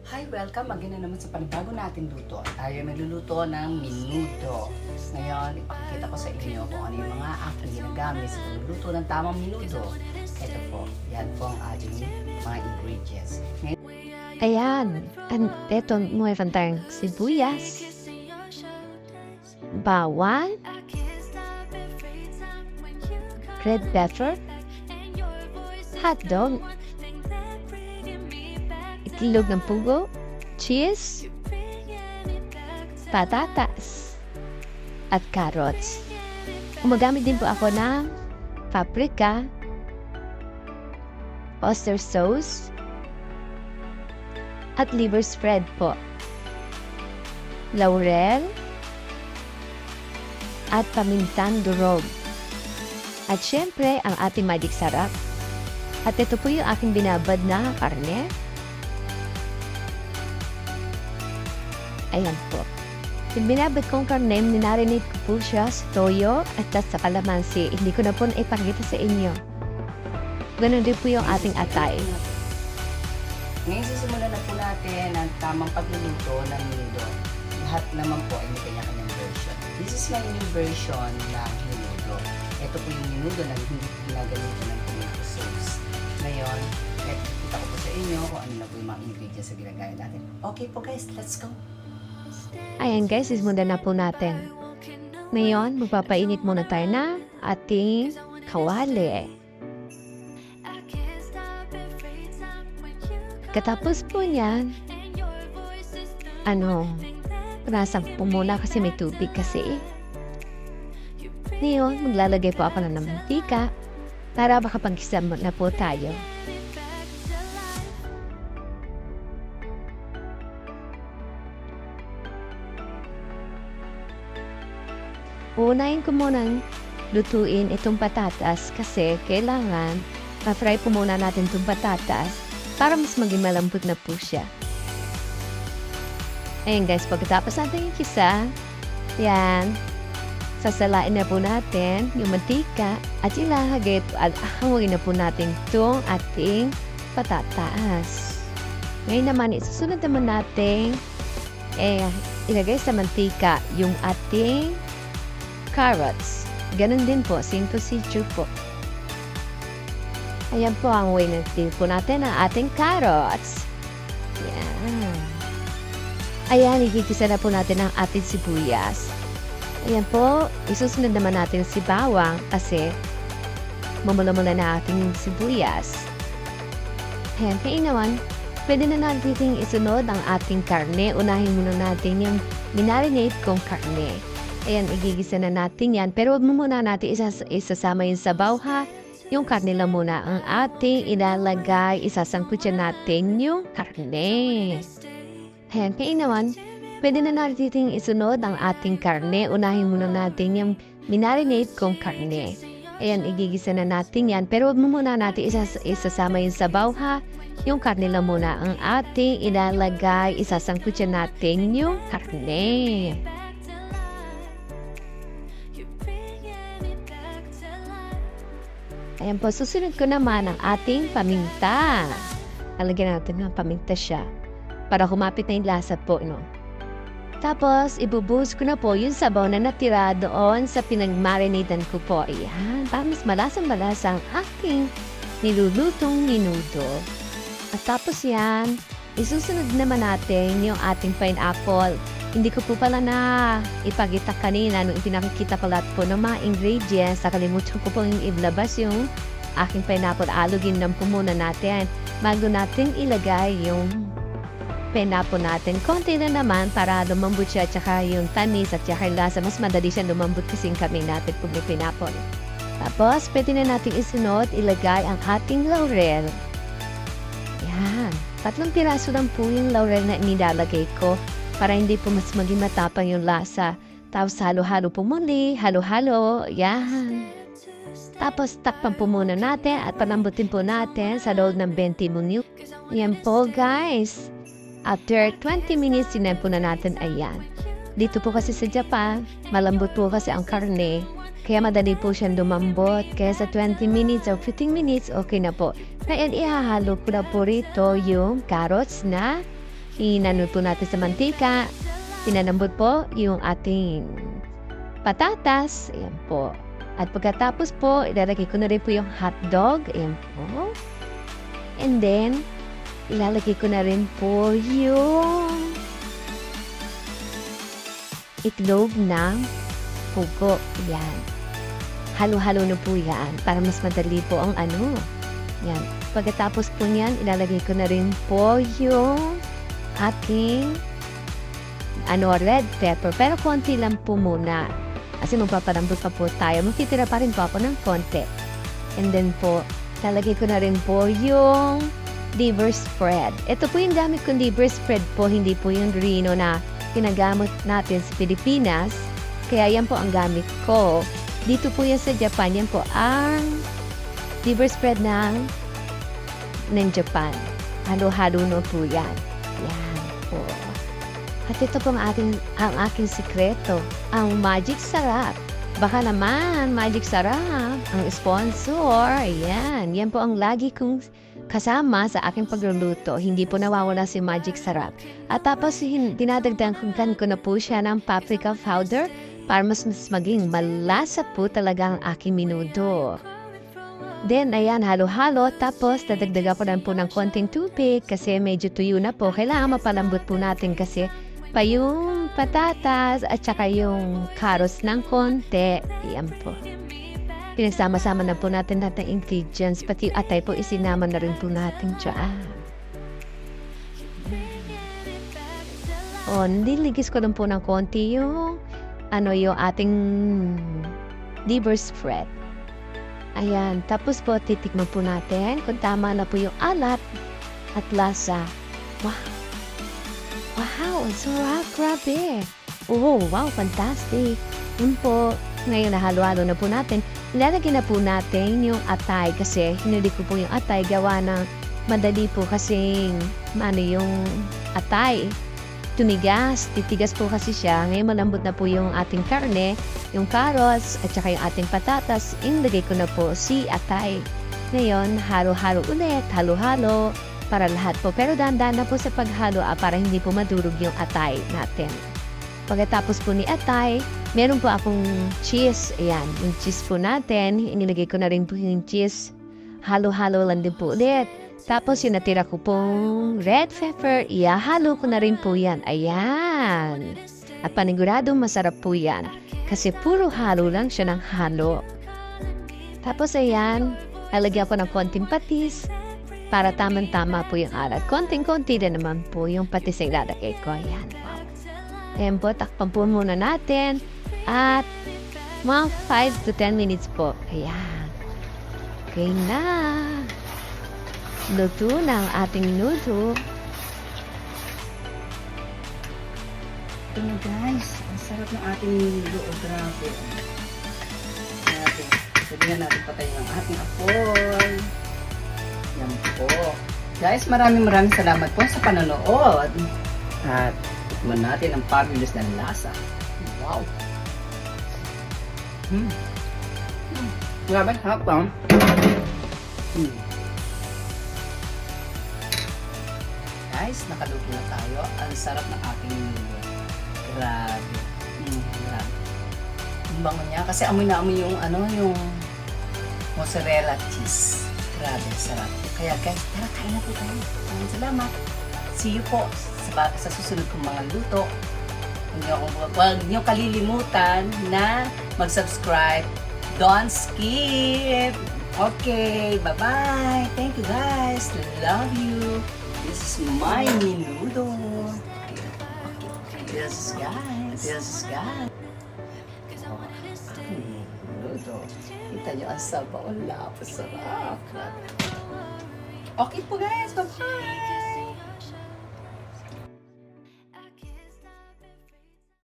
Hi! Welcome again na naman sa panibago natin luto. Tayo ay magluluto ng menudo. Ngayon, ipakikita ko sa inyo kung ano yung mga aking ginagamit sa pagluluto ng tamang menudo. Ito po, yan po ang ating mga ingredients. Ngayon, Ayan, eto meron tayong sibuyas, bawang, red pepper, hotdog, itlog ng pugo, cheese, patatas, at carrots. Gumagamit din po ako ng paprika, oyster sauce, at liver spread po. Laurel at pamintang durog. At syempre, ang ating magic sarap. At ito po yung aking binabad na karne. Ayan po. Yung binabad kong karne, minarinate ko po siya sa toyo at sa kalamansi. Hindi ko na po ipakita sa inyo. Ganun din po yung ating atay. ngayon sisimulan na po natin ang tamang pagluluto ng menudo. Lahat naman po ay may kanya-kanyang version. This is my new version ng menudo. Ito po yung menudo na hindi ginaganito ng tomato sauce. Ngayon, kita ko po sa inyo kung ano na po yung mga ingredients na ginagaya natin. Okay po guys, let's go! Ayan guys, ismundan na po natin. Ngayon, magpapainit muna tayo na ating kawali. Katapos po niyan, rasang po muna kasi may tubig kasi. Ngayon, maglalagay po ako ng mantika para makapag-isa na po tayo. Unahin ko munang lutuin itong patatas kasi kailangan ma-fry po muna natin itong patatas para mas maging malambot na po siya. Ayan guys, pagkatapos natin yung kisa, yan, sasalain na po natin yung mantika at ilahagay at hangawin na po natin itong ating patatas. Ngayon naman, isusunod naman natin ilagay sa mantika yung ating carrots. Ganun din po, same procedure po. Ayan po ang way na po natin ang ating carrots. Ayan. Ayan, igigisa na po natin ang ating sibuyas. Ayan po, isusunod naman natin si bawang kasi mamula-mula na ating sibuyas. Ayan, kaya naman, pwede na natin isunod ang ating karne. Unahin muna natin yung minarinate kong karne. Ayan, igigisa na natin yan. Pero wag mo muna natin isasama yung sabaw ha. Yung karne lang muna ang ating ilalagay. Isasangkutsa natin yung karne. Ayan, kaya naman, pwede na natin isunod ang ating karne. Unahin muna natin yung minarinate kong karne. Ayan, igigisa na natin yan. Pero wag mo muna natin isasama yung sabaw ha. Yung karne lang muna ang ating ilalagay. Isasangkutsa natin yung karne. Ayan po, susunod ko naman ang ating paminta. Lalagyan natin ng paminta siya para humapit na yung lasa po, no? Tapos, ibubuhos ko na po yung sabaw na natira doon sa pinagmarinadan ko po. Ayan, para mas malasang-malasa ang aking nilulutong menudo. At tapos yan, isusunod naman natin yung ating pineapple. Hindi ko po pala na ipagita kanina nung ipinakikita ko lahat po ng mga ingredients. Nakalimutan ko po yung ilabas yung aking pineapple. Alugin lang po muna natin. Bago natin ilagay yung pineapple natin. Konti na naman para lumambot siya at saka yung tamis at saka yung lasa. Mas madali siya lumambot kasi yung kami natin kung may pineapple. Tapos, pwede na natin isunod, ilagay ang ating laurel. Yan. 3 piraso lang po yung laurel na inilalagay ko para hindi po mas maging matapang yung lasa. Tapos halo-halo po muli, halo-halo, yan. Tapos takpan po muna natin at palambutin po natin sa loob ng 20 minutes. Yan po guys. After 20 minutes, sinan po na natin, ayan. Dito po kasi sa Japan, malambot po kasi ang karne. Kaya madali po siyang lumambot. Kaya sa 20 minutes or 15 minutes, okay na po. Ngayon, ihahalo ko na po rito yung carrots na Inano po natin sa mantika. Pinanambot po yung ating patatas. Ayan po. At pagkatapos po, ilalagay ko na rin po yung hotdog. Ayan po. And then, ilalagay ko na rin po yung itlog ng pugo. Yan. Halo-halo na po yan para mas madali po ang ano. Yan. Pagkatapos po niyan, ilalagay ko na rin po yung aking red pepper. Pero konti lang po muna. Kasi magpaparambot pa po tayo. Magtitira pa rin po ako ng konti. And then po, lalagay ko na rin po yung liver spread. Ito po yung gamit kong liver spread po. Hindi po yung Rino na ginagamit natin sa Pilipinas. Kaya yan po ang gamit ko. Dito po yan sa Japan. Yan po ang liver spread ng Japan. Halo-halo na po yan. Yan po. At ito po ang aking sikreto. Ang Magic Sarap. Baka naman, Magic Sarap. Ang sponsor. Ayan. Yan po ang lagi kong kasama sa aking pagluluto. Hindi po nawawala si Magic Sarap. At tapos, dinadagdagan ko na po siya ng paprika powder para mas maging malasa po talaga ang aking minudo. Then, ayan, halo-halo. Tapos, dadagdagan ko lang po ng konting tubig kasi medyo tuyo na po. Kailangan mapalambot po natin kasi pa yung patatas at saka yung carrots ng konti. Ayan po. Pinagsama-sama na po natin lahat ng ingredients. Pati yung atay po, isinama na rin po natin dyan. O, niligis ko lang po ng konti yung yung ating liver spread. Ayan, tapos po titikman po natin kung tama na po yung alat at lasa. Wow! Wow! Ang sarap! Grabe! Oh, wow! Fantastic! Yun po, ngayon nahalo-halo na po natin. Ilalagay na po natin yung atay kasi hinuli ko po yung atay gawa ng madali po kasing yung atay. Tumigas, titigas po kasi siya. Ngayon malambot na po yung ating karne, yung carrots, at saka yung ating patatas. Inilagay ko na po si atay. Ngayon, halo-halo ulit, halo-halo para lahat po. Pero dahan-dahan na po sa paghalo para hindi po madurog yung atay natin. Pagkatapos po ni atay, meron po akong cheese. Ayan, yung cheese po natin. Inilagay ko na rin po yung cheese. Halo-halo lang din po ulit. Tapos yung natira ko pong red pepper, ihahalo ko na rin po yan. Ayan. At paniguradong masarap po yan. Kasi puro halo lang siya ng halo. Tapos ayan, lalagyan ko ng konting patis para tamang-tama po yung alat. Konting-konti din naman po yung patis na ilalagay ko. Ayan. Wow. Ayan po, takpan po muna natin. At mga 5 to 10 minutes po. Ayan. Okay na. Luto na ang ating noodle. Ito na guys, ang sarap ng ating noodle. Oh, grabe. Sabihan natin patayin ang ating apoy. Yan po. Guys, maraming salamat po sa panonood. At tikman natin ang fabulous na lasa. Wow. Grabe, harap pa. Guys, nakaluto na tayo. Ang sarap ng ating noodle. Grabe. Grabe. Ang bango niya. Kasi amoy na amoy yung yung mozzarella cheese. Grabe, sarap. Kaya guys, tara, kain na po tayo. Maraming salamat. See you po sa susunod kong mga luto. Huwag niyo kalilimutan na mag-subscribe. Don't skip. Okay, bye-bye. Thank you guys. Love you. This is my menudo. This is guys. Menudo. Kita niyo ang sabaw. Sarap. Okay po guys. Bye-bye.